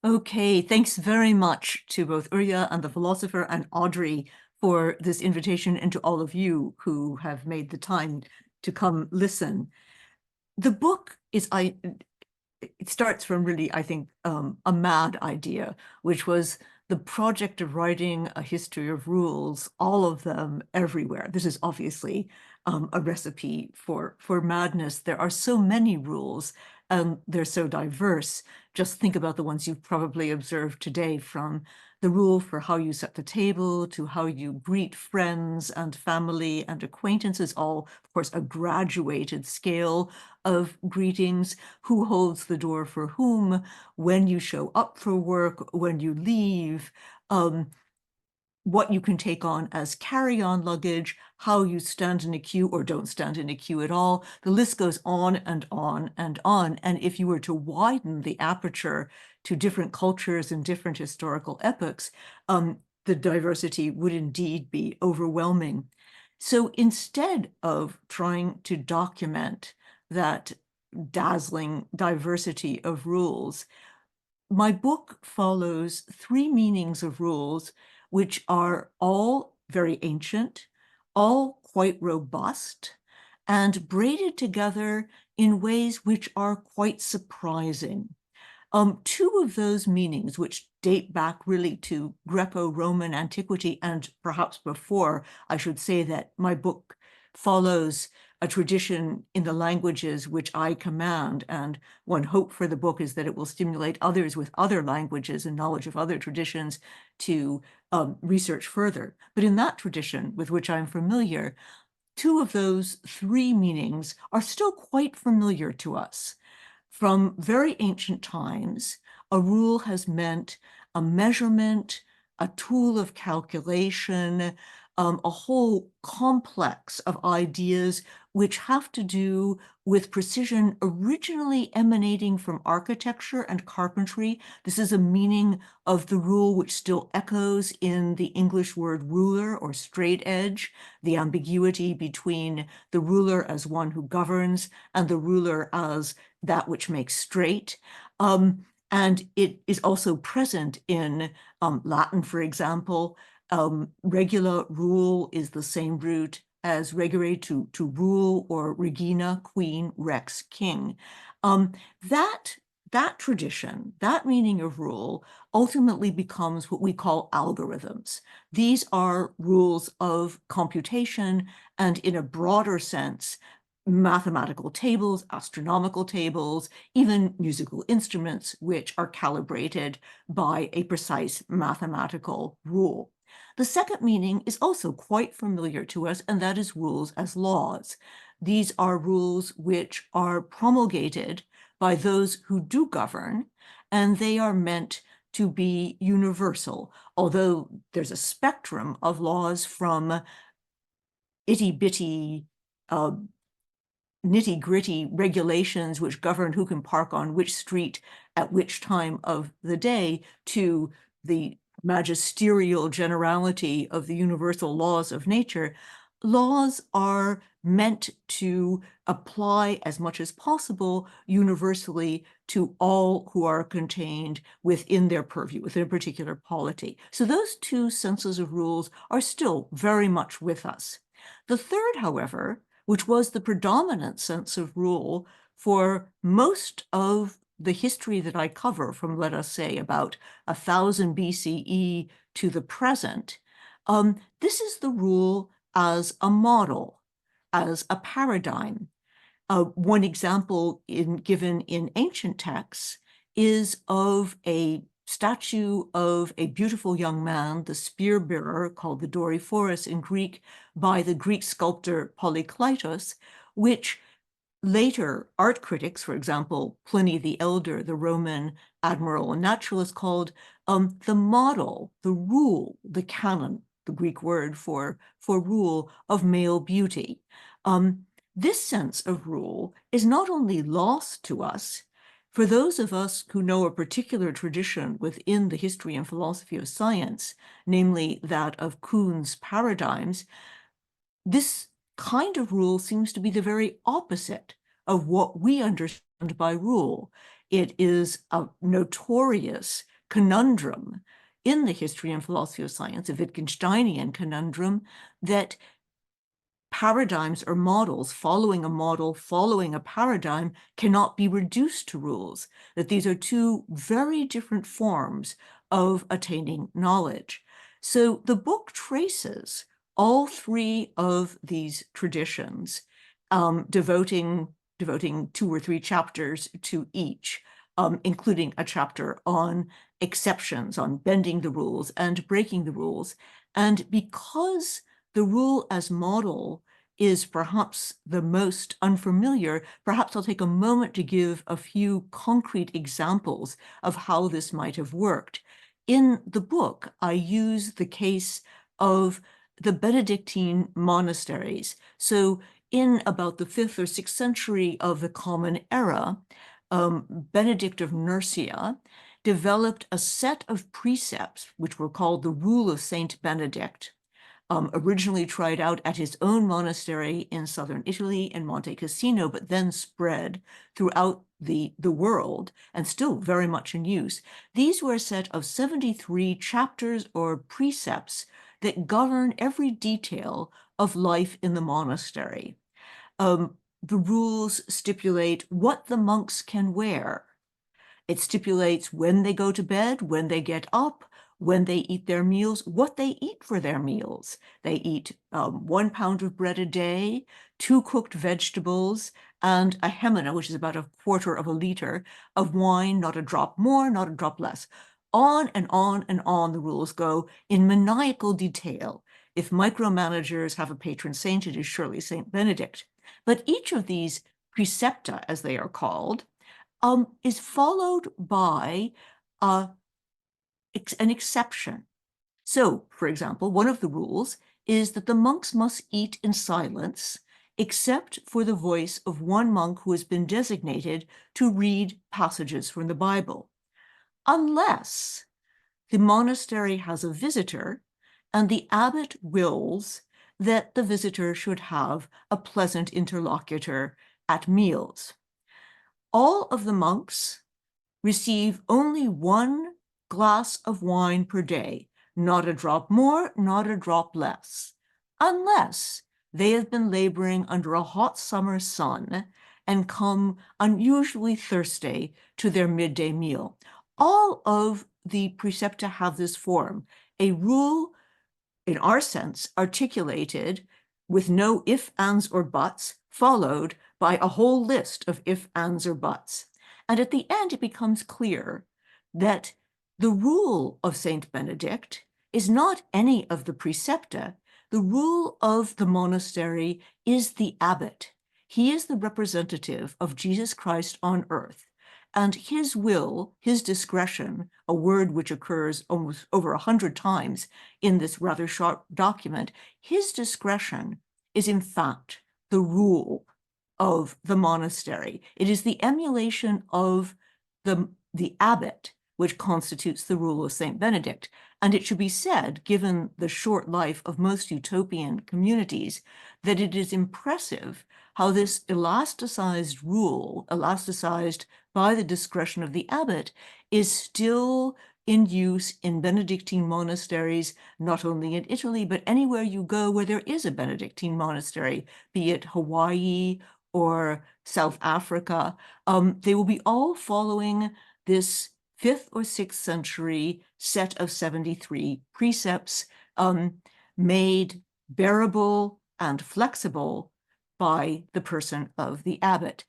Okay, thanks very much to both Urya and the philosopher and Audrey for this invitation, and to all of you who have made the time to come listen. The book it starts from really, I think, a mad idea, which was the project of writing a history of rules, all of them everywhere. This is obviously a recipe for madness. There are so many rules, and they're so diverse. Just think about the ones you've probably observed today, from the rule for how you set the table to how you greet friends and family and acquaintances, all, of course, a graduated scale of greetings, who holds the door for whom, when you show up for work, when you leave, what you can take on as carry-on luggage, how you stand in a queue or don't stand in a queue at all. The list goes on and on and on. And if you were to widen the aperture to different cultures and different historical epochs, the diversity would indeed be overwhelming. So instead of trying to document that dazzling diversity of rules, my book follows three meanings of rules, which are all very ancient, all quite robust, and braided together in ways which are quite surprising. Two of those meanings, which date back really to Greco-Roman antiquity, and perhaps before, I should say that my book follows a tradition in the languages which I command, and one hope for the book is that it will stimulate others with other languages and knowledge of other traditions to research further. But in that tradition with which I'm familiar, two of those three meanings are still quite familiar to us. From very ancient times, a rule has meant a measurement, a tool of calculation, a whole complex of ideas which have to do with precision originally emanating from architecture and carpentry. This is a meaning of the rule which still echoes in the English word ruler or straight edge, the ambiguity between the ruler as one who governs and the ruler as that which makes straight. And it is also present in Latin, for example. Regula, rule, is the same root as regere, to rule, or regina, queen, rex, king. That tradition, that meaning of rule, ultimately becomes what we call algorithms. These are rules of computation, and in a broader sense, mathematical tables, astronomical tables, even musical instruments, which are calibrated by a precise mathematical rule. The second meaning is also quite familiar to us, and that is rules as laws. These are rules which are promulgated by those who do govern, and they are meant to be universal, although there's a spectrum of laws from itty-bitty nitty-gritty regulations which govern who can park on which street at which time of the day, to the magisterial generality of the universal laws of nature. Laws are meant to apply as much as possible universally to all who are contained within their purview, within a particular polity. So those two senses of rules are still very much with us. The third, however, which was the predominant sense of rule for most of the history that I cover, from, let us say, about 1000 BCE to the present, this is the rule as a model, as a paradigm. One example given in ancient texts is of a statue of a beautiful young man, the spear bearer, called the Doryphorus in Greek, by the Greek sculptor Polykleitos, which later art critics, for example, Pliny the Elder, the Roman admiral and naturalist, called the model, the rule, the canon, the Greek word for rule, of male beauty. This sense of rule is not only lost to us. For those of us who know a particular tradition within the history and philosophy of science, namely that of Kuhn's paradigms, this kind of rule seems to be the very opposite of what we understand by rule. It is a notorious conundrum in the history and philosophy of science, a Wittgensteinian conundrum, that paradigms or models, following a model, following a paradigm, cannot be reduced to rules, that these are two very different forms of attaining knowledge. So the book traces all three of these traditions, devoting 2 or 3 chapters to each, including a chapter on exceptions, on bending the rules and breaking the rules. And because the rule as model is perhaps the most unfamiliar, perhaps I'll take a moment to give a few concrete examples of how this might have worked. In the book, I use the case of the Benedictine monasteries. So in about the 5th or 6th century of the Common Era, Benedict of Nursia developed a set of precepts, which were called the Rule of Saint Benedict, originally tried out at his own monastery in southern Italy in Monte Cassino, but then spread throughout the world and still very much in use. These were a set of 73 chapters or precepts that govern every detail of life in the monastery. The rules stipulate what the monks can wear. It stipulates when they go to bed, when they get up, when they eat their meals, what they eat for their meals. They eat 1 pound of bread a day, 2 cooked vegetables, and a hemina, which is about 1/4 of a liter, of wine, not a drop more, not a drop less. On and on and on the rules go in maniacal detail. If micromanagers have a patron saint, it is surely Saint Benedict. But each of these precepta, as they are called, is followed by an exception. So, for example, one of the rules is that the monks must eat in silence, except for the voice of one monk who has been designated to read passages from the Bible, unless the monastery has a visitor and the abbot wills that the visitor should have a pleasant interlocutor at meals. All of the monks receive only 1 glass of wine per day, not a drop more, not a drop less, unless they have been laboring under a hot summer sun and come unusually thirsty to their midday meal. All of the precepta have this form, a rule, in our sense, articulated with no ifs, ands, or buts, followed by a whole list of ifs, ands, or buts. And at the end, it becomes clear that the rule of Saint Benedict is not any of the precepta. The rule of the monastery is the abbot. He is the representative of Jesus Christ on earth. And his will, his discretion, a word which occurs almost over 100 times in this rather short document, his discretion is in fact the rule of the monastery. It is the emulation of the abbot which constitutes the rule of Saint Benedict. And it should be said, given the short life of most utopian communities, that it is impressive how this elasticized rule, elasticized by the discretion of the abbot, is still in use in Benedictine monasteries, not only in Italy, but anywhere you go where there is a Benedictine monastery, be it Hawaii or South Africa. They will be all following this 5th or 6th century set of 73 precepts, made bearable and flexible by the person of the abbot.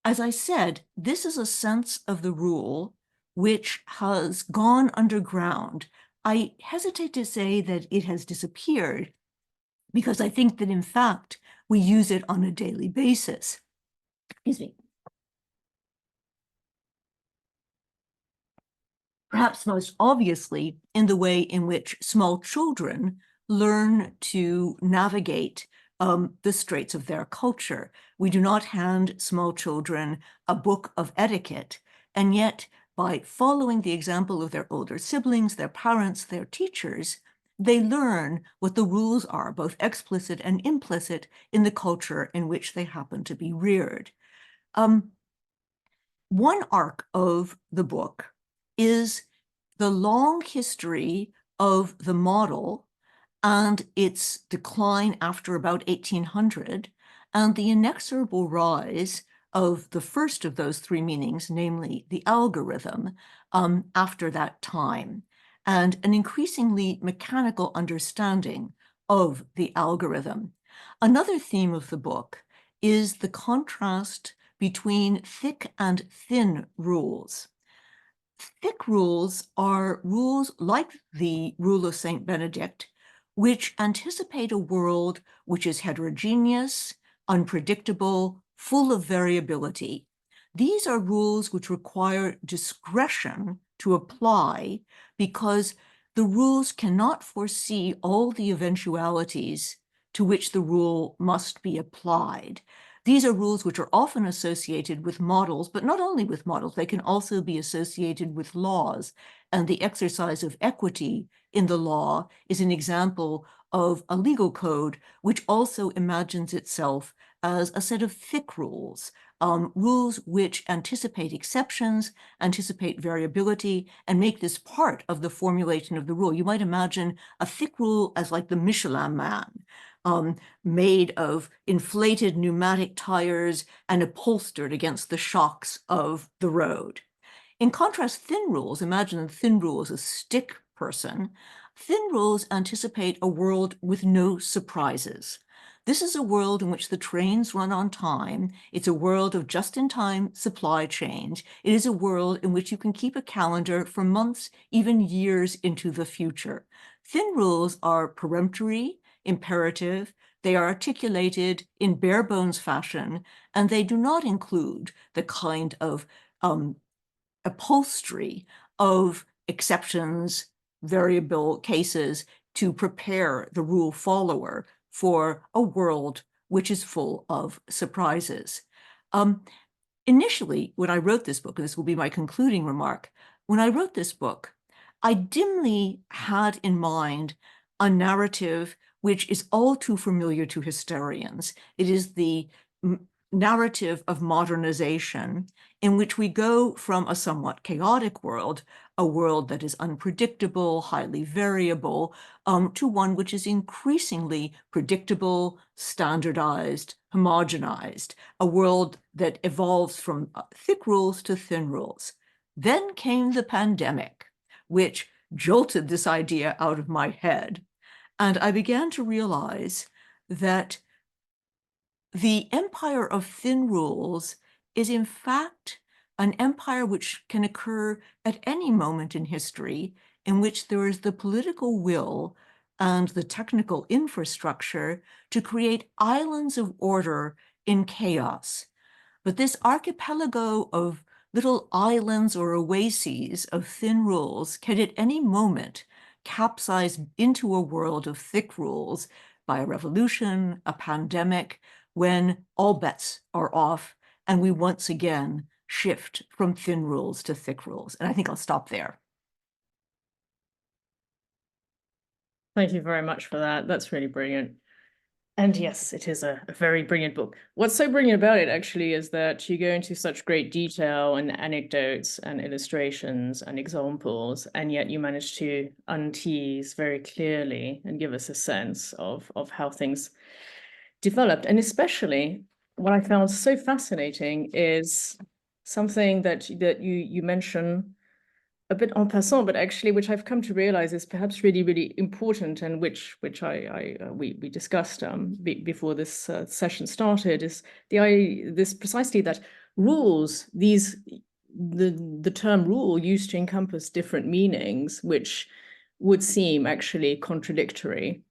As I said, this is a sense of the rule which has gone underground. I hesitate to say that it has disappeared, because I think that in fact we use it on a daily basis. Excuse me. Perhaps most obviously in the way in which small children learn to navigate the straits of their culture. We do not hand small children a book of etiquette, and yet by following the example of their older siblings, their parents, their teachers, they learn what the rules are, both explicit and implicit, in the culture in which they happen to be reared. One arc of the book is the long history of the model and its decline after about 1800, and the inexorable rise of the first of those three meanings, namely the algorithm, after that time, and an increasingly mechanical understanding of the algorithm. Another theme of the book is the contrast between thick and thin rules. Thick rules are rules like the rule of St. Benedict, which anticipate a world which is heterogeneous, unpredictable, full of variability. These are rules which require discretion to apply because the rules cannot foresee all the eventualities to which the rule must be applied. These are rules which are often associated with models, but not only with models, they can also be associated with laws. And the exercise of equity in the law is an example of a legal code which also imagines itself as a set of thick rules, rules which anticipate exceptions, anticipate variability, and make this part of the formulation of the rule. You might imagine a thick rule as like the Michelin Man, made of inflated pneumatic tires and upholstered against the shocks of the road. In contrast, thin rules, imagine the thin rule as a stick person. Thin rules anticipate a world with no surprises. This is a world in which the trains run on time. It's a world of just-in-time supply chains. It is a world in which you can keep a calendar for months, even years into the future. Thin rules are peremptory, imperative, they are articulated in bare bones fashion, and they do not include the kind of upholstery of exceptions, variable cases to prepare the rule follower for a world which is full of surprises. Initially, when I wrote this book, and this will be my concluding remark, when I wrote this book, I dimly had in mind a narrative which is all too familiar to historians. It is the narrative of modernization, in which we go from a somewhat chaotic world, a world that is unpredictable, highly variable, to one which is increasingly predictable, standardized, homogenized, a world that evolves from thick rules to thin rules. Then came the pandemic, which jolted this idea out of my head. And I began to realize that the empire of thin rules is in fact an empire which can occur at any moment in history in which there is the political will and the technical infrastructure to create islands of order in chaos. But this archipelago of little islands or oases of thin rules can at any moment capsize into a world of thick rules by a revolution, a pandemic, when all bets are off and we once again shift from thin rules to thick rules. And I think I'll stop there. Thank you very much for that. That's really brilliant. And yes, it is a very brilliant book. What's so brilliant about it actually is that you go into such great detail and anecdotes and illustrations and examples, and yet you manage to untease very clearly and give us a sense of how things developed. And especially what I found so fascinating is something that you mention a bit en passant, but actually, which I've come to realize is perhaps really, really important, and which we discussed before this session started, is this precisely that rules, the term rule used to encompass different meanings, which would seem actually contradictory,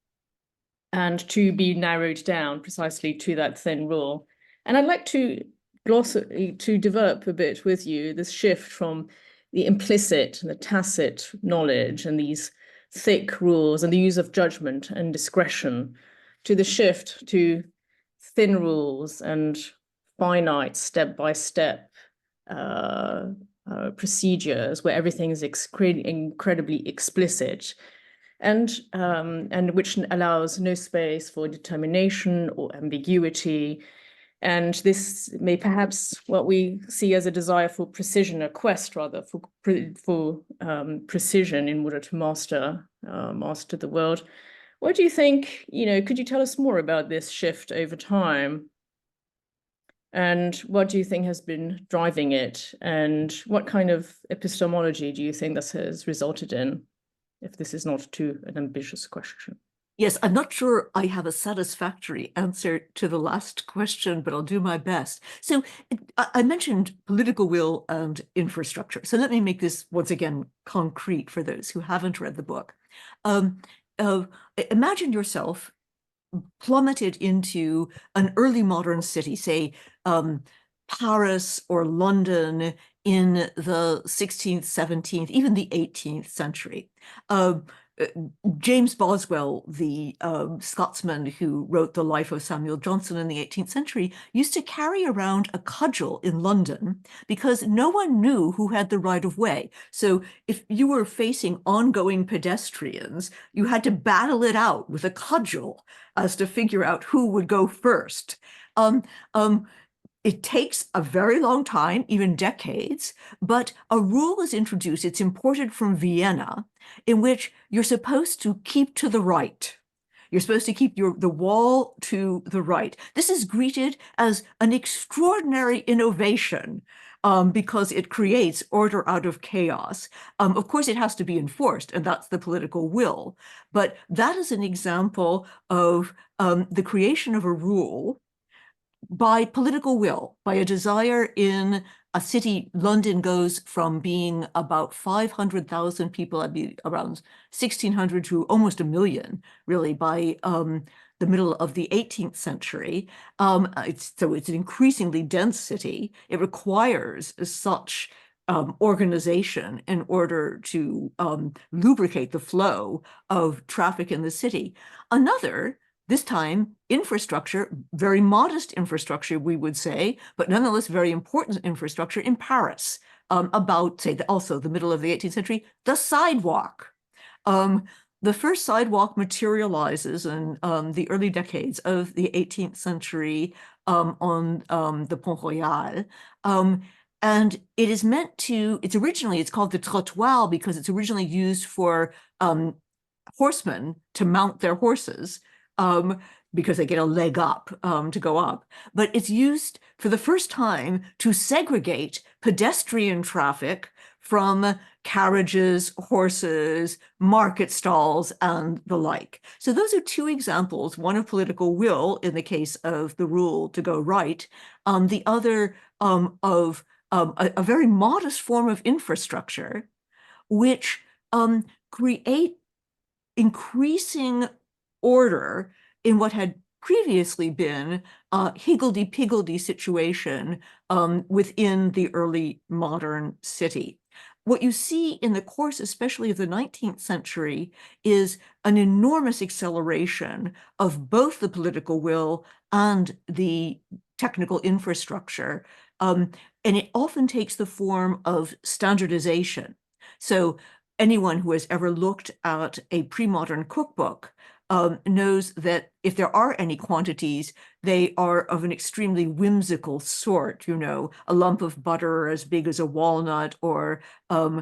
and to be narrowed down precisely to that thin rule. And I'd like to develop a bit with you this shift from the implicit and the tacit knowledge and these thick rules and the use of judgment and discretion to the shift to thin rules and finite step-by-step procedures where everything is incredibly explicit and which allows no space for determination or ambiguity. And this may perhaps what we see as a desire for precision, a quest rather for precision in order to master the world. What do you think, could you tell us more about this shift over time? And what do you think has been driving it? And what kind of epistemology do you think this has resulted in, if this is not too an ambitious question? Yes, I'm not sure I have a satisfactory answer to the last question, but I'll do my best. So I mentioned political will and infrastructure. So let me make this once again concrete for those who haven't read the book. Imagine yourself plummeted into an early modern city, say Paris or London in the 16th, 17th, even the 18th century. James Boswell, the Scotsman who wrote The Life of Samuel Johnson in the 18th century, used to carry around a cudgel in London because no one knew who had the right of way. So if you were facing ongoing pedestrians, you had to battle it out with a cudgel as to figure out who would go first. It takes a very long time, even decades, but a rule is introduced. It's imported from Vienna, in which you're supposed to keep to the right. You're supposed to keep the wall to the right. This is greeted as an extraordinary innovation because it creates order out of chaos. Of course, it has to be enforced, and that's the political will. But that is an example of the creation of a rule by political will, by a desire in a city. London goes from being about 500,000 people, I'd be around 1,600 to almost 1 million, really, by the middle of the 18th century. So it's an increasingly dense city. It requires such organization in order to lubricate the flow of traffic in the city. Another, this time, infrastructure, very modest infrastructure, we would say, but nonetheless very important infrastructure in Paris, about, say, also the middle of the 18th century, the sidewalk. The first sidewalk materializes in the early decades of the 18th century on the Pont Royal. And it is meant to, it's called the trottoir because it's originally used for horsemen to mount their horses. Because they get a leg up to go up. But it's used for the first time to segregate pedestrian traffic from carriages, horses, market stalls, and the like. So those are two examples, one of political will in the case of the rule to go right, the other of a very modest form of infrastructure, which create increasing order in what had previously been a higgledy-piggledy situation within the early modern city. What you see in the course, especially of the 19th century, is an enormous acceleration of both the political will and the technical infrastructure. And it often takes the form of standardization. So anyone who has ever looked at a pre-modern cookbook knows that if there are any quantities, they are of an extremely whimsical sort, a lump of butter as big as a walnut, or a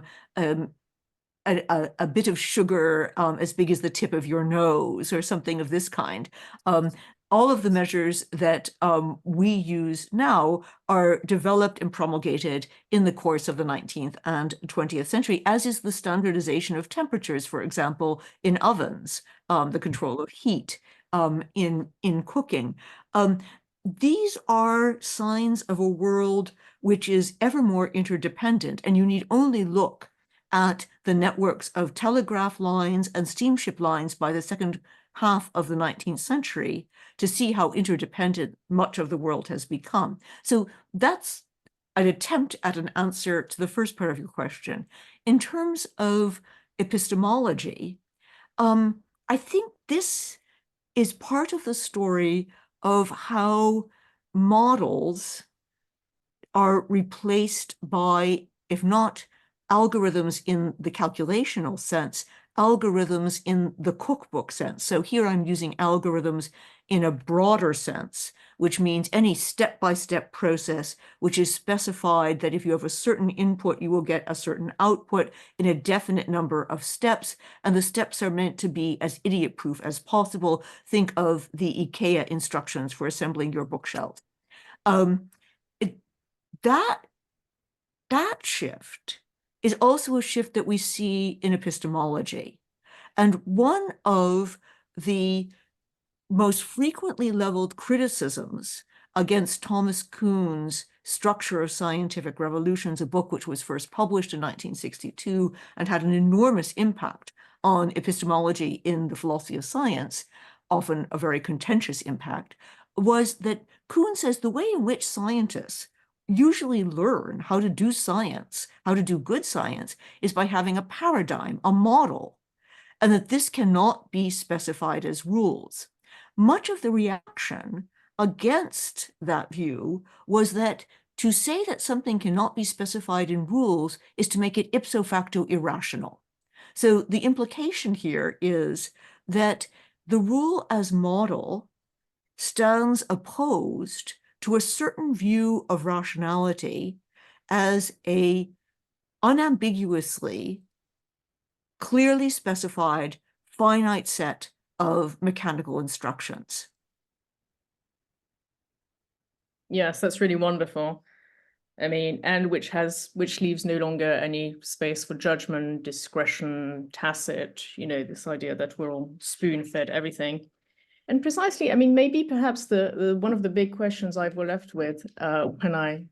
bit of sugar as big as the tip of your nose, or something of this kind. All of the measures that we use now are developed and promulgated in the course of the 19th and 20th century, as is the standardization of temperatures, for example, in ovens, the control of heat in cooking. These are signs of a world which is ever more interdependent, and you need only look at the networks of telegraph lines and steamship lines by the second half of the 19th century to see how interdependent much of the world has become. So that's an attempt at an answer to the first part of your question. In terms of epistemology, I think this is part of the story of how models are replaced by, if not algorithms in the calculational sense, algorithms in the cookbook sense. So here I'm using algorithms in a broader sense, which means any step-by-step process which is specified that if you have a certain input, you will get a certain output in a definite number of steps, and the steps are meant to be as idiot-proof as possible. Think of the IKEA instructions for assembling your bookshelf. That shift is also a shift that we see in epistemology. And one of the most frequently leveled criticisms against Thomas Kuhn's Structure of Scientific Revolutions, a book which was first published in 1962 and had an enormous impact on epistemology in the philosophy of science, often a very contentious impact, was that Kuhn says the way in which scientists usually learn how to do science, how to do good science, is by having a paradigm, a model, and that this cannot be specified as rules. Much of the reaction against that view was that to say that something cannot be specified in rules is to make it ipso facto irrational. So the implication here is that the rule as model stands opposed to a certain view of rationality as a unambiguously, clearly specified, finite set of mechanical instructions. Yes, that's really wonderful. I mean, and which leaves no longer any space for judgment, discretion, tacit, this idea that we're all spoon-fed everything. And precisely, I mean, maybe perhaps the one of the big questions I was left with when I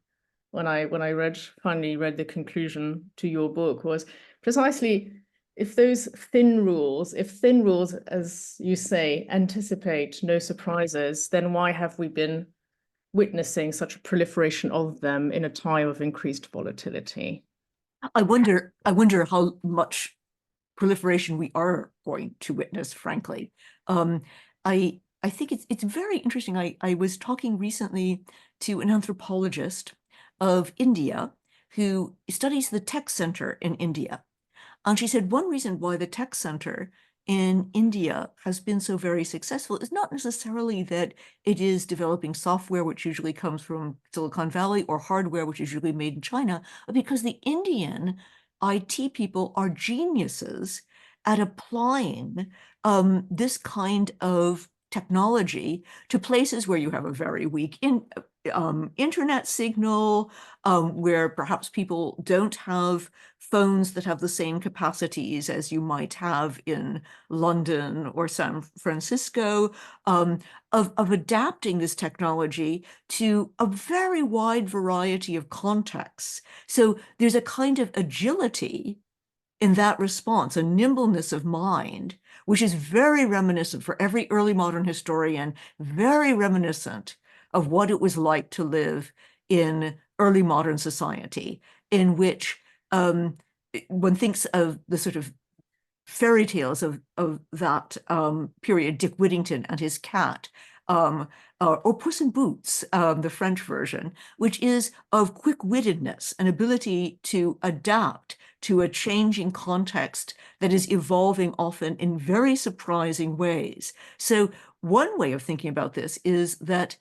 finally read the conclusion to your book was precisely if thin rules, as you say, anticipate no surprises, then why have we been witnessing such a proliferation of them in a time of increased volatility? I wonder how much proliferation we are going to witness, frankly. I think it's very interesting. I was talking recently to an anthropologist of India who studies the tech center in India. And she said one reason why the tech center in India has been so very successful is not necessarily that it is developing software, which usually comes from Silicon Valley, or hardware, which is usually made in China, but because the Indian IT people are geniuses at applying this kind of technology to places where you have a very weak internet signal, where perhaps people don't have phones that have the same capacities as you might have in London or San Francisco, of adapting this technology to a very wide variety of contexts. So there's a kind of agility in that response, a nimbleness of mind, which is very reminiscent for every early modern historian, very reminiscent of what it was like to live in early modern society, in which one thinks of the sort of fairy tales of that period, Dick Whittington and his cat, or Puss in Boots, the French version, which is of quick-wittedness, an ability to adapt to a changing context that is evolving often in very surprising ways. So one way of thinking about this is that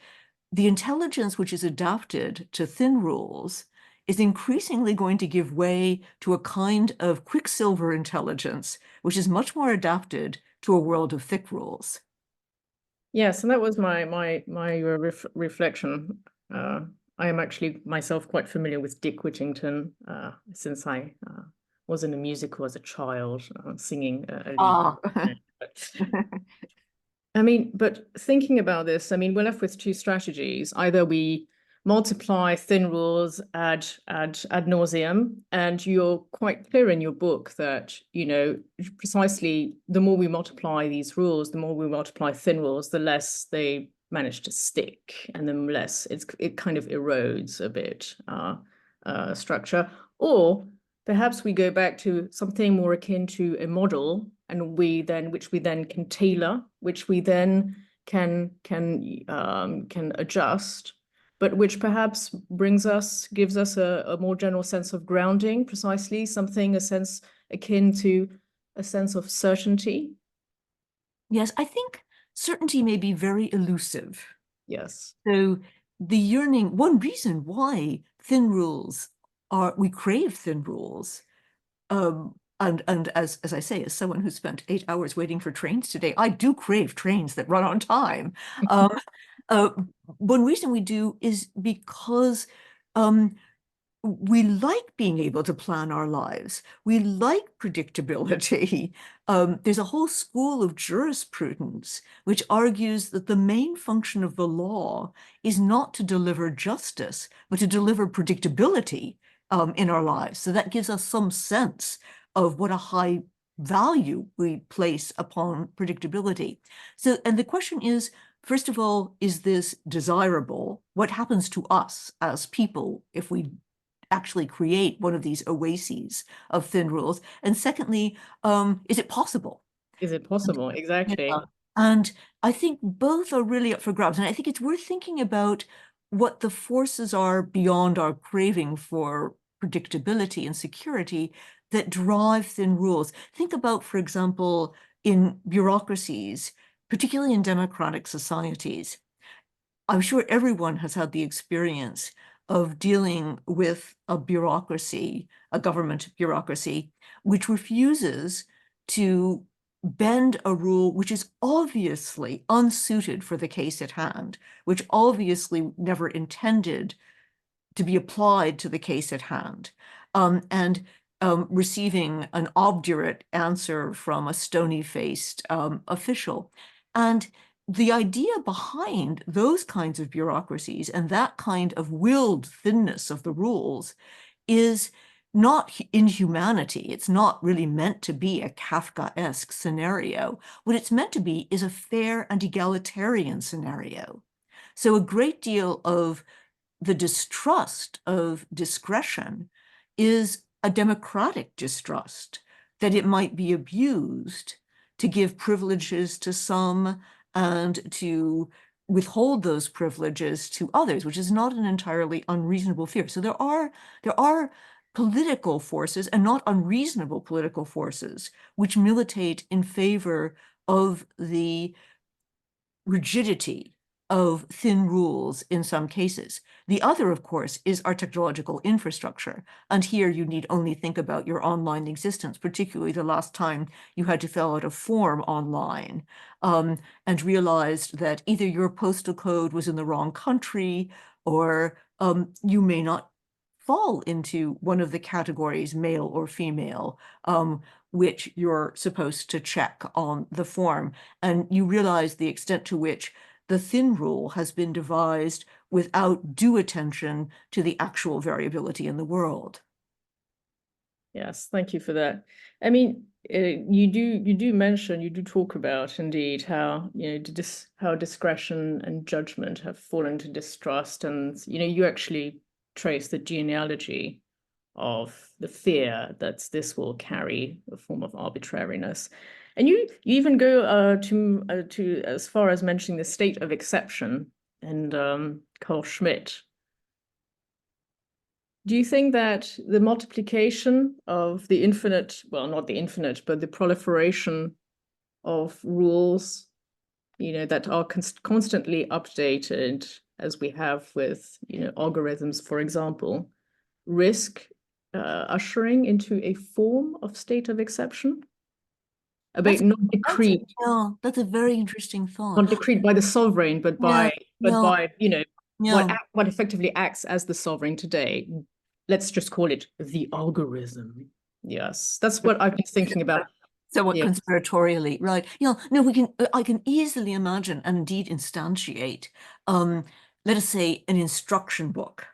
the intelligence which is adapted to thin rules is increasingly going to give way to a kind of quicksilver intelligence, which is much more adapted to a world of thick rules. Yes, and that was my reflection. I am actually myself quite familiar with Dick Whittington, since I was in a musical as a child, singing a lead. I mean, but thinking about this, I mean, we're left with two strategies. Either we multiply thin rules ad nauseum, and you're quite clear in your book that, precisely the more we multiply these rules, the more we multiply thin rules, the less they manage to stick, and the less it kind of erodes a bit structure. Or perhaps we go back to something more akin to a model, and which we then can tailor, which we then can adjust, but which perhaps gives us a more general sense of grounding, precisely a sense akin to a sense of certainty. Yes, I think certainty may be very elusive. Yes. So the yearning, one reason why thin rules we crave thin rules. And as I say, as someone who spent 8 hours waiting for trains today, I do crave trains that run on time. Um, uh, One reason we do is because we like being able to plan our lives. We like predictability. There's a whole school of jurisprudence which argues that the main function of the law is not to deliver justice, but to deliver predictability in our lives. So that gives us some sense of what a high value we place upon predictability. So, and the question is, first of all, is this desirable? What happens to us as people if we actually create one of these oases of thin rules? And secondly, is it possible? Is it possible? Exactly. Yeah. And I think both are really up for grabs. And I think it's worth thinking about what the forces are beyond our craving for predictability and security that drive thin rules. Think about, for example, in bureaucracies, particularly in democratic societies. I'm sure everyone has had the experience of dealing with a bureaucracy, a government bureaucracy, which refuses to bend a rule which is obviously unsuited for the case at hand, which obviously never intended to be applied to the case at hand, and receiving an obdurate answer from a stony-faced official. And the idea behind those kinds of bureaucracies and that kind of willed thinness of the rules is not inhumanity. It's not really meant to be a Kafkaesque scenario. What it's meant to be is a fair and egalitarian scenario. So a great deal of the distrust of discretion is a democratic distrust that it might be abused to give privileges to some and to withhold those privileges to others, which is not an entirely unreasonable fear. So there are political forces, and not unreasonable political forces, which militate in favor of the rigidity of thin rules in some cases. The other, of course, is our technological infrastructure. And here you need only think about your online existence, particularly the last time you had to fill out a form online, and realized that either your postal code was in the wrong country, or you may not fall into one of the categories, male or female, which you're supposed to check on the form. And you realize the extent to which the thin rule has been devised without due attention to the actual variability in the world. Yes, thank you for that. I mean, you do talk about indeed how, how discretion and judgment have fallen to distrust, and you actually trace the genealogy of the fear that this will carry a form of arbitrariness. And you even go to as far as mentioning the state of exception and Carl Schmitt. Do you think that the multiplication of the infinite, well, not the infinite, but the proliferation of rules, that are constantly updated, as we have with, algorithms, for example, risk ushering into a form of state of exception? Not decreed. That's a very interesting thought. Not decreed by the sovereign, but by what effectively acts as the sovereign today. Let's just call it the algorithm. Yes, that's what I've been thinking about. Somewhat conspiratorially, right? No, I can easily imagine and indeed instantiate, let us say, an instruction book.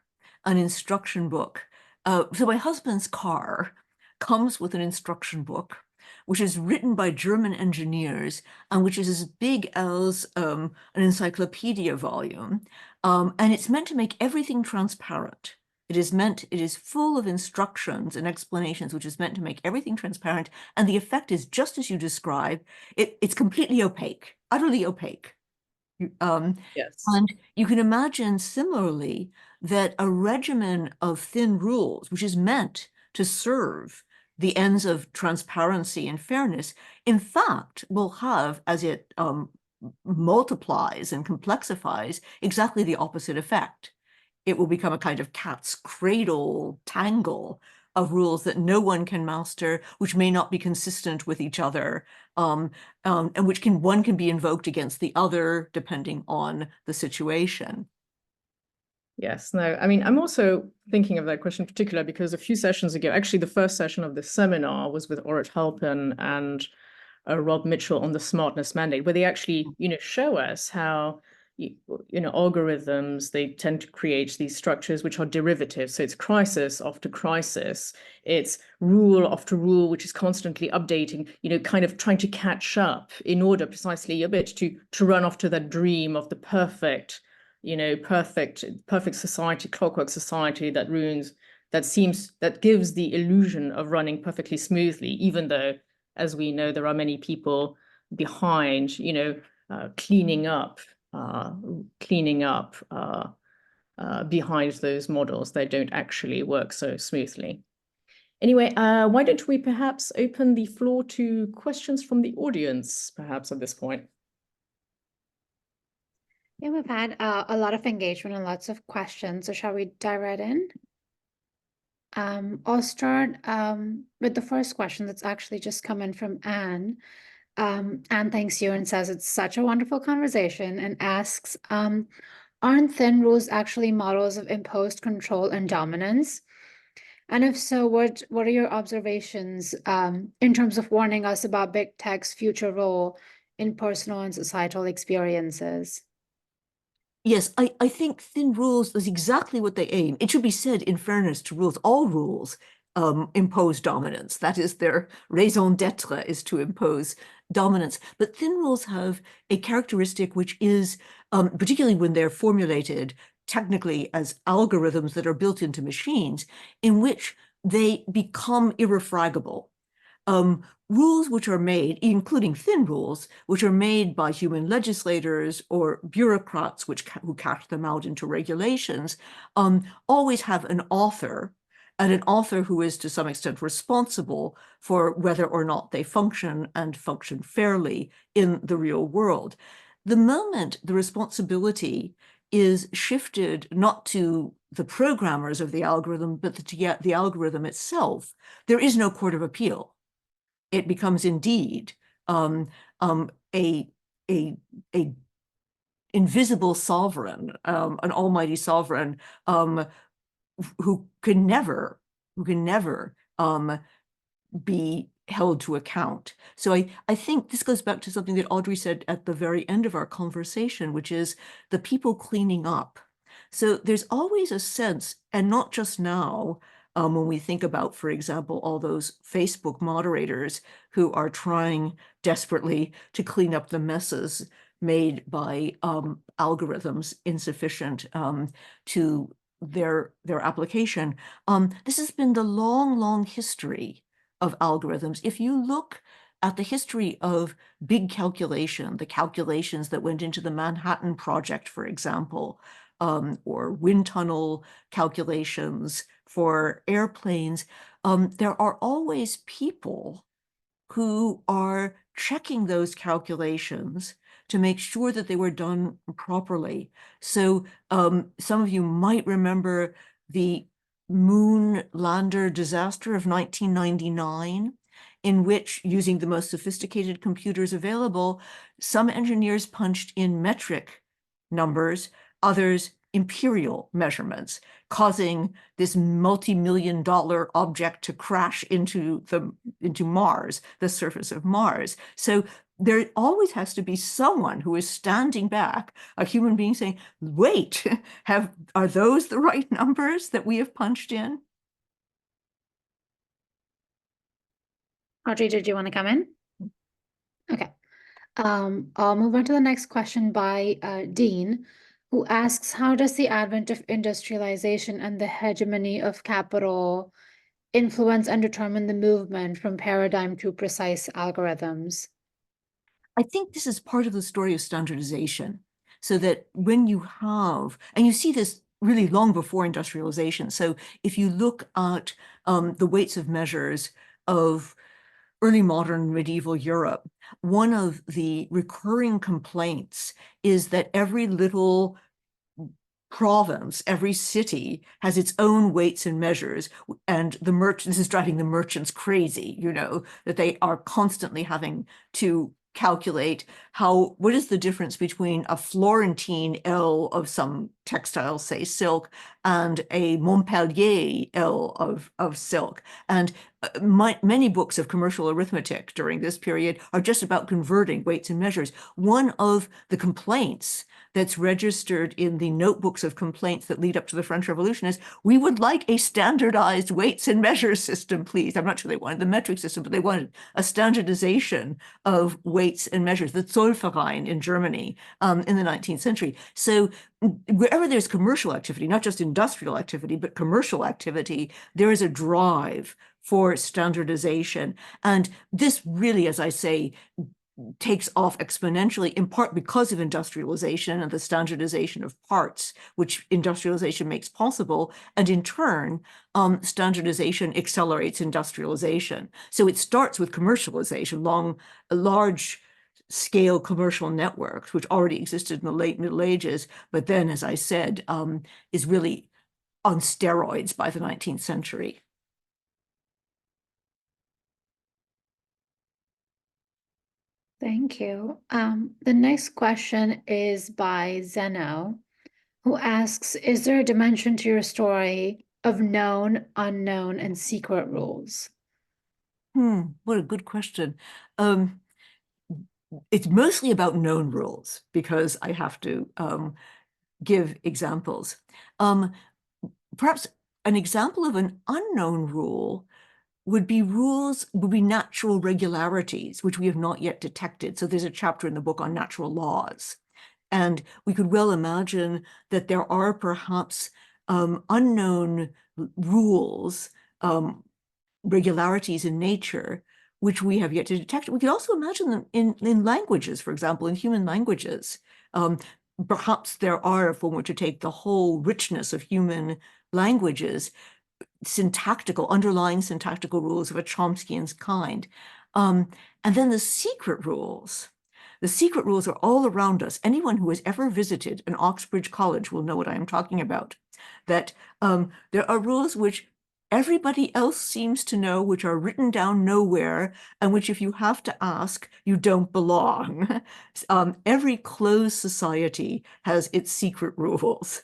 So my husband's car comes with an instruction book, which is written by German engineers and which is as big as an encyclopedia volume. And it's meant to make everything transparent. It is full of instructions and explanations, which is meant to make everything transparent. And the effect is just as you describe. It's completely opaque, utterly opaque. Yes. And you can imagine similarly that a regimen of thin rules, which is meant to serve the ends of transparency and fairness, in fact, will have, as it multiplies and complexifies, exactly the opposite effect. It will become a kind of cat's cradle tangle of rules that no one can master, which may not be consistent with each other, and which one can be invoked against the other depending on the situation. Yes, no, I mean, I'm also thinking of that question in particular because a few sessions ago, actually the first session of this seminar was with Orit Halpin and Rob Mitchell on the smartness mandate, where they actually, show us how, algorithms, they tend to create these structures which are derivatives. So it's crisis after crisis. It's rule after rule, which is constantly updating, kind of trying to catch up in order precisely a bit to run off to that dream of the perfect society, clockwork society that gives the illusion of running perfectly smoothly, even though, as we know, there are many people behind, cleaning up behind those models. They don't actually work so smoothly. Anyway, why don't we perhaps open the floor to questions from the audience, perhaps at this point? Yeah, we've had a lot of engagement and lots of questions. So shall we dive right in? I'll start with the first question that's actually just come in from Anne. Anne thanks you and says it's such a wonderful conversation and asks, aren't thin rules actually models of imposed control and dominance? And if so, what are your observations in terms of warning us about big tech's future role in personal and societal experiences? Yes, I think thin rules is exactly what they aim. It should be said, in fairness to rules, all rules impose dominance. That is their raison d'etre, is to impose dominance. But thin rules have a characteristic which is, particularly when they're formulated technically as algorithms that are built into machines, in which they become irrefragable. Rules which are made, including thin rules, which are made by human legislators or bureaucrats who cast them out into regulations, always have an author, and an author who is to some extent responsible for whether or not they function and function fairly in the real world. The moment the responsibility is shifted not to the programmers of the algorithm, but to the algorithm itself, there is no court of appeal. It becomes indeed a invisible sovereign, an almighty sovereign who can never be held to account. So I think this goes back to something that Audrey said at the very end of our conversation, which is the people cleaning up. So there's always a sense, and not just now, when we think about, for example, all those Facebook moderators who are trying desperately to clean up the messes made by algorithms insufficient to their application. This has been the long history of algorithms. If you look at the history of big calculation, the calculations that went into the Manhattan Project, for example, or wind tunnel calculations for airplanes, there are always people who are checking those calculations to make sure that they were done properly. So some of you might remember the moon lander disaster of 1999, in which, using the most sophisticated computers available, some engineers punched in metric numbers, others imperial measurements, causing this multi-million-dollar object to crash into Mars, the surface of Mars. So there always has to be someone who is standing back, a human being saying, wait, are those the right numbers that we have punched in? Audrey, did you want to come in? Okay. I'll move on to the next question by Dean, who asks, how does the advent of industrialization and the hegemony of capital influence and determine the movement from paradigm to precise algorithms? I think this is part of the story of standardization, so that when you have, and you see this really long before industrialization. So if you look at the weights of measures of early modern medieval Europe, one of the recurring complaints is that every little province, every city has its own weights and measures, and the merchants, this is driving the merchants crazy, you know, that they are constantly having to calculate what is the difference between a Florentine ell of some textile, say silk, and a Montpellier ell of silk. And many books of commercial arithmetic during this period are just about converting weights and measures. One of the complaints that's registered in the notebooks of complaints that lead up to the French Revolution is, we would like a standardized weights and measures system, please. I'm not sure they wanted the metric system, but they wanted a standardization of weights and measures, the Zollverein in Germany in the 19th century. So wherever there's commercial activity, not just industrial activity, but commercial activity, there is a drive for standardization. And this really, as I say, takes off exponentially, in part because of industrialization and the standardization of parts, which industrialization makes possible. And in turn, standardization accelerates industrialization. So it starts with commercialization, large scale commercial networks, which already existed in the late Middle Ages, but then, as I said, is really on steroids by the 19th century. Thank you. The next question is by Zeno, who asks, is there a dimension to your story of known, unknown, and secret rules? What a good question. It's mostly about known rules because I have to give examples. Perhaps an example of an unknown rule would be natural regularities, which we have not yet detected. So there's a chapter in the book on natural laws. And we could well imagine that there are perhaps unknown rules, regularities in nature, which we have yet to detect. We could also imagine them in languages, for example, in human languages. Perhaps there are, if one were to take the whole richness of human languages, underlying syntactical rules of a Chomskyan kind. And then the secret rules. The secret rules are all around us. Anyone who has ever visited an Oxbridge college will know what I am talking about. That there are rules which everybody else seems to know, which are written down nowhere, and which, if you have to ask, you don't belong. Every closed society has its secret rules.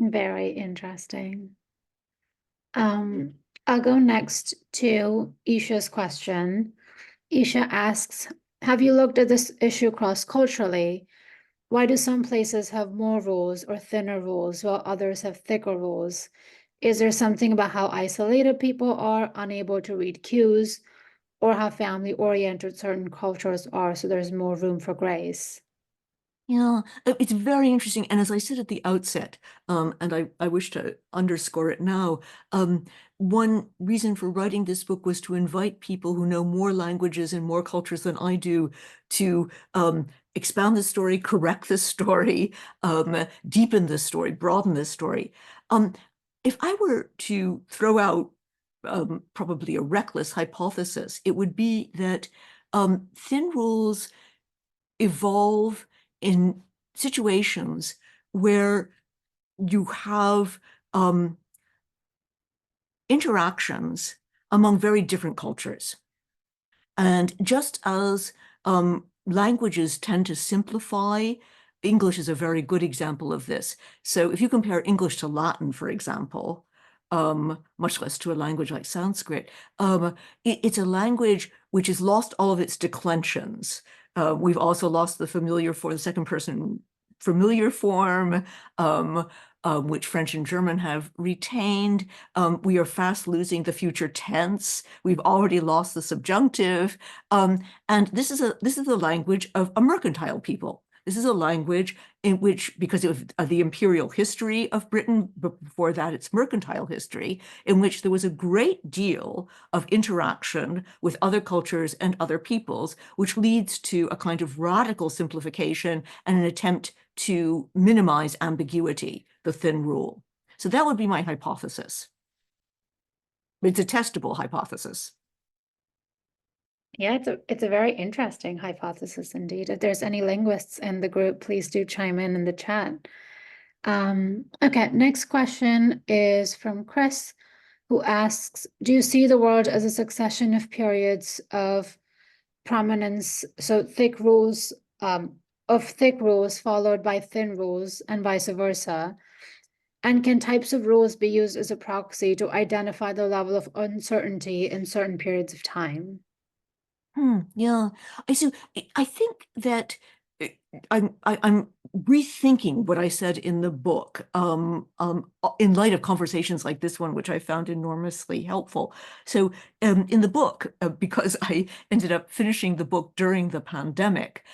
Very interesting. I'll go next to Isha's question. Isha asks, have you looked at this issue cross-culturally? Why do some places have more rules or thinner rules while others have thicker rules? Is there something about how isolated people are, unable to read cues, or how family-oriented certain cultures are, so there's more room for grace? Yeah, it's very interesting. And as I said at the outset, and I wish to underscore it now, one reason for writing this book was to invite people who know more languages and more cultures than I do to expand the story, correct the story, deepen the story, broaden the story. If I were to throw out probably a reckless hypothesis, it would be that thin rules evolve in situations where you have interactions among very different cultures. And just as languages tend to simplify, English is a very good example of this. So if you compare English to Latin, for example, much less to a language like Sanskrit, it's a language which has lost all of its declensions. We've also lost the the second person familiar form, which French and German have retained. We are fast losing the future tense. We've already lost the subjunctive. And this is the language of a mercantile people. This is a language in which, because of the imperial history of Britain, but before that it's mercantile history, in which there was a great deal of interaction with other cultures and other peoples, which leads to a kind of radical simplification and an attempt to minimize ambiguity, the thin rule. So that would be my hypothesis. It's a testable hypothesis. Yeah, it's a very interesting hypothesis indeed. If there's any linguists in the group, please do chime in the chat. Okay, next question is from Chris, who asks, do you see the world as a succession of periods of prominence, so thick rows followed by thin rows and vice versa? And can types of rows be used as a proxy to identify the level of uncertainty in certain periods of time? Yeah, I think that I'm rethinking what I said in the book, in light of conversations like this one, which I found enormously helpful. So, in the book, because I ended up finishing the book during the pandemic,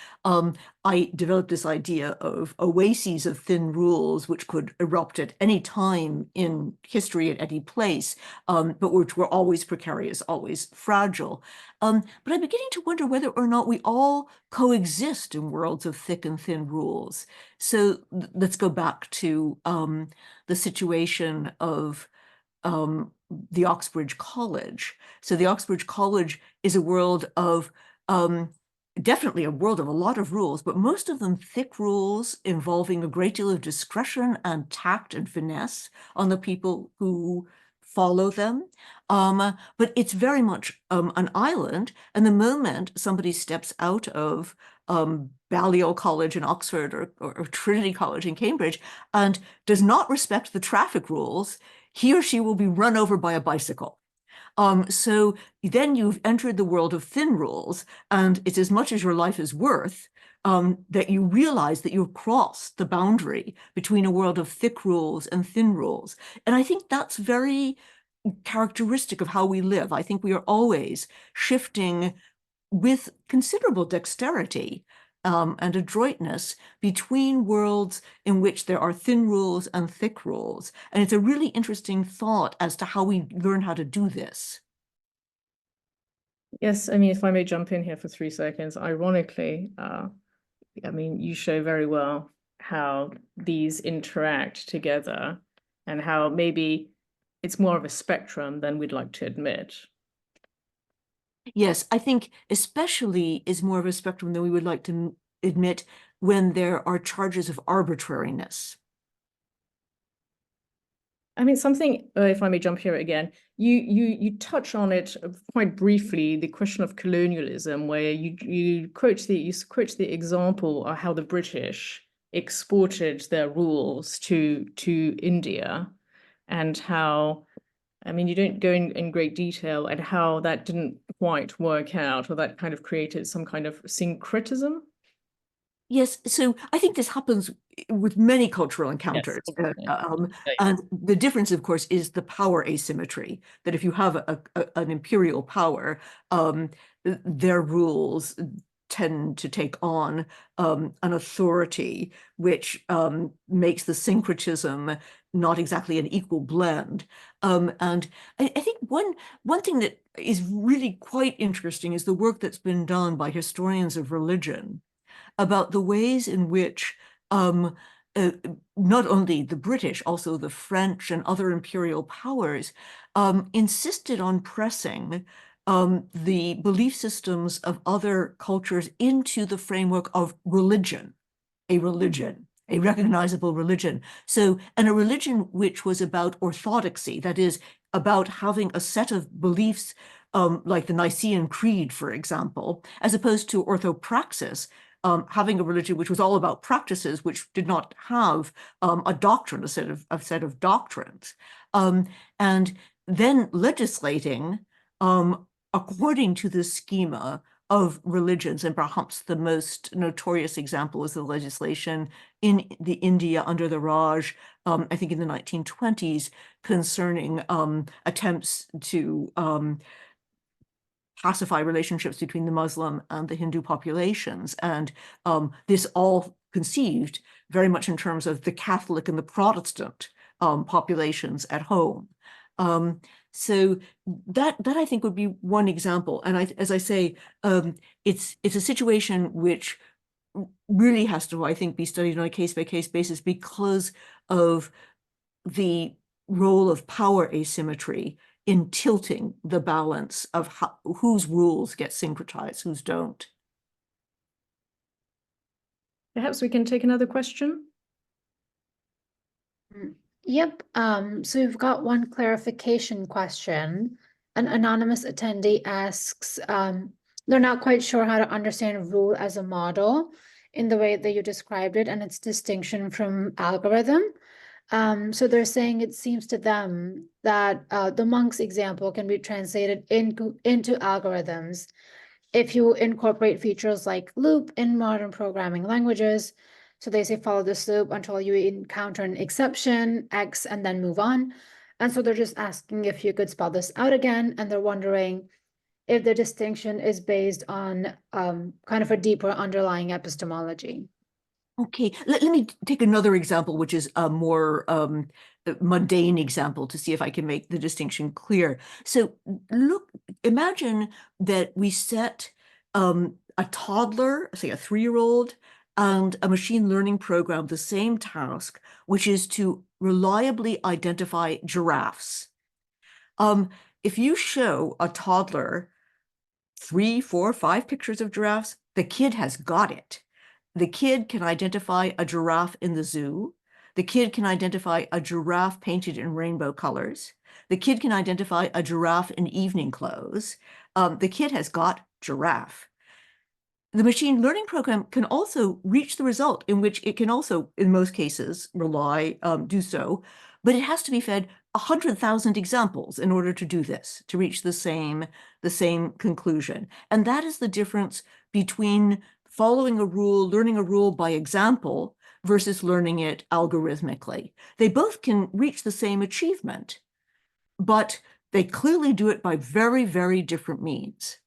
I developed this idea of oases of thin rules, which could erupt at any time in history at any place, but which were always precarious, always fragile. But I'm beginning to wonder whether or not we all coexist in worlds of thick and thin rules. So let's go back to the situation of the Oxbridge College. So the Oxbridge College is a world of definitely a world of a lot of rules, but most of them thick rules involving a great deal of discretion and tact and finesse on the people who follow them. But it's very much an island. And the moment somebody steps out of Balliol College in Oxford or Trinity College in Cambridge and does not respect the traffic rules, he or she will be run over by a bicycle. So then you've entered the world of thin rules, and it's as much as your life is worth that you realize that you've crossed the boundary between a world of thick rules and thin rules. And I think that's very characteristic of how we live. I think we are always shifting with considerable dexterity and adroitness between worlds in which there are thin rules and thick rules. And it's a really interesting thought as to how we learn how to do this. Yes, I mean, if I may jump in here for 3 seconds, ironically, I mean, you show very well how these interact together and how maybe it's more of a spectrum than we'd like to admit. Yes, I think especially is more of a spectrum than we would like to admit when there are charges of arbitrariness. I mean, something, if I may jump here again, you touch on it quite briefly, the question of colonialism, where you quote the example of how the British exported their rules to India, and how, I mean, you don't go in great detail and how that didn't quite work out, or that kind of created some kind of syncretism. Yes, so I think this happens with many cultural encounters. Yes. And the difference, of course, is the power asymmetry, that if you have an imperial power, their rules tend to take on an authority which makes the syncretism not exactly an equal blend. And I think one thing that is really quite interesting is the work that's been done by historians of religion about the ways in which not only the British, also the French and other imperial powers insisted on pressing the belief systems of other cultures into the framework of religion, a recognizable religion. So, and a religion which was about orthodoxy, that is, about having a set of beliefs like the Nicene Creed, for example, as opposed to orthopraxis, having a religion which was all about practices, which did not have a doctrine, a set of doctrines, and then legislating according to the schema of religions. And perhaps the most notorious example is the legislation in the India under the Raj, I think in the 1920s, concerning attempts to pacify relationships between the Muslim and the Hindu populations. And this all conceived very much in terms of the Catholic and the Protestant populations at home. So that I think would be one example. And as I say, it's a situation which really has to, I think, be studied on a case-by-case basis because of the role of power asymmetry in tilting the balance of whose rules get syncretized, whose don't. Perhaps we can take another question. Yep. So we've got one clarification question. An anonymous attendee asks, they're not quite sure how to understand rule as a model in the way that you described it and its distinction from algorithm. So they're saying it seems to them that the monk's example can be translated into algorithms if you incorporate features like loop in modern programming languages. So they say follow this loop until you encounter an exception, X, and then move on. And so they're just asking if you could spell this out again, and they're wondering if the distinction is based on kind of a deeper underlying epistemology. Okay, let me take another example, which is a more mundane example to see if I can make the distinction clear. So look, imagine that we set a toddler, say a 3-year-old, and a machine learning program the same task, which is to reliably identify giraffes. If you show a toddler 3, 4, 5 pictures of giraffes, the kid has got it. The kid can identify a giraffe in the zoo. The kid can identify a giraffe painted in rainbow colors. The kid can identify a giraffe in evening clothes. The kid has got giraffe. The machine learning program can also reach the result in which it can also, in most cases, do so, but it has to be fed 100,000 examples in order to do this, to reach the same conclusion. And that is the difference between following a rule, learning a rule by example, versus learning it algorithmically. They both can reach the same achievement, but they clearly do it by very, very different means.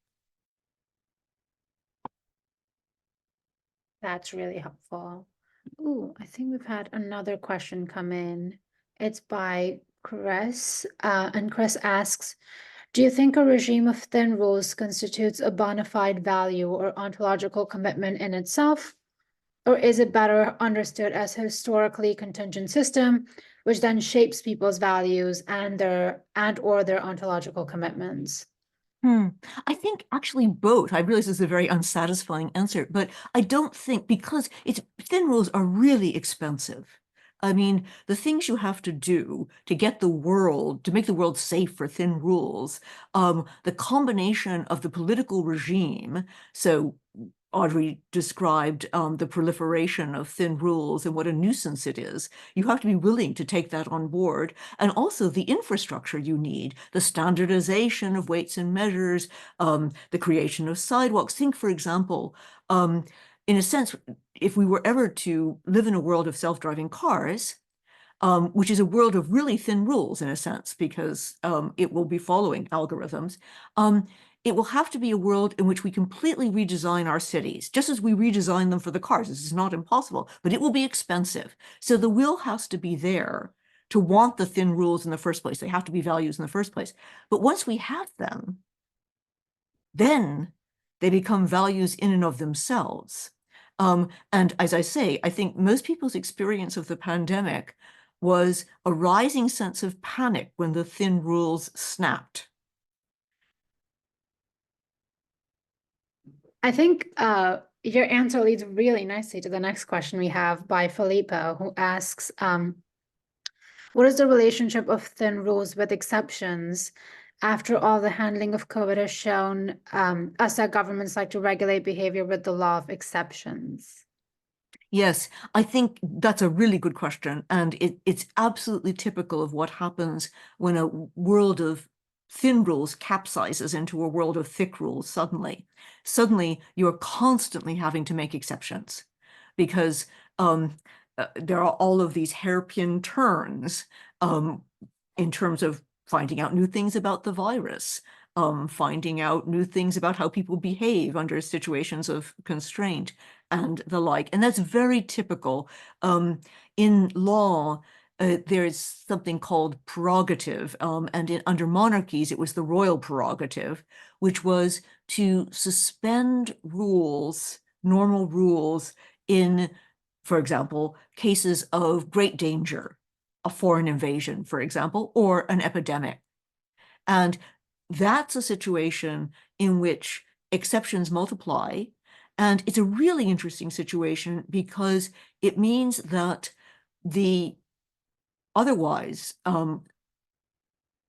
That's really helpful. Ooh, I think we've had another question come in. It's by Chris, and Chris asks, do you think a regime of thin rules constitutes a bona fide value or ontological commitment in itself? Or is it better understood as a historically contingent system, which then shapes people's values and or their ontological commitments? I think actually both. I realize this is a very unsatisfying answer, but I don't think, because thin rules are really expensive. I mean, the things you have to do to make the world safe for thin rules, the combination of the political regime, so Audrey described the proliferation of thin rules and what a nuisance it is. You have to be willing to take that on board. And also the infrastructure you need, the standardization of weights and measures, the creation of sidewalks. Think, for example, in a sense, if we were ever to live in a world of self-driving cars, which is a world of really thin rules in a sense, because it will be following algorithms, it will have to be a world in which we completely redesign our cities, just as we redesign them for the cars. This is not impossible, but it will be expensive. So the will has to be there to want the thin rules in the first place. They have to be values in the first place. But once we have them, then they become values in and of themselves. And as I say, I think most people's experience of the pandemic was a rising sense of panic when the thin rules snapped. I think your answer leads really nicely to the next question we have by Filippo, who asks, what is the relationship of thin rules with exceptions? After all, the handling of COVID has shown us that governments like to regulate behavior with the law of exceptions. Yes, I think that's a really good question. And it's absolutely typical of what happens when a world of thin rules capsizes into a world of thick rules suddenly. Suddenly, you're constantly having to make exceptions because there are all of these hairpin turns in terms of finding out new things about the virus, finding out new things about how people behave under situations of constraint and the like. And that's very typical. In law, there's something called prerogative, and under monarchies, it was the royal prerogative, which was to suspend rules, normal rules, in, for example, cases of great danger, a foreign invasion, for example, or an epidemic. And that's a situation in which exceptions multiply. And it's a really interesting situation because it means that the otherwise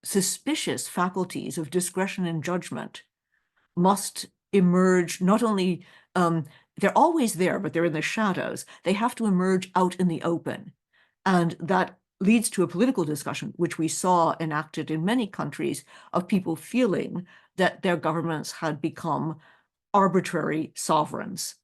suspicious faculties of discretion and judgment must emerge not only, they're always there, but they're in the shadows. They have to emerge out in the open. And that leads to a political discussion, which we saw enacted in many countries, of people feeling that their governments had become arbitrary sovereigns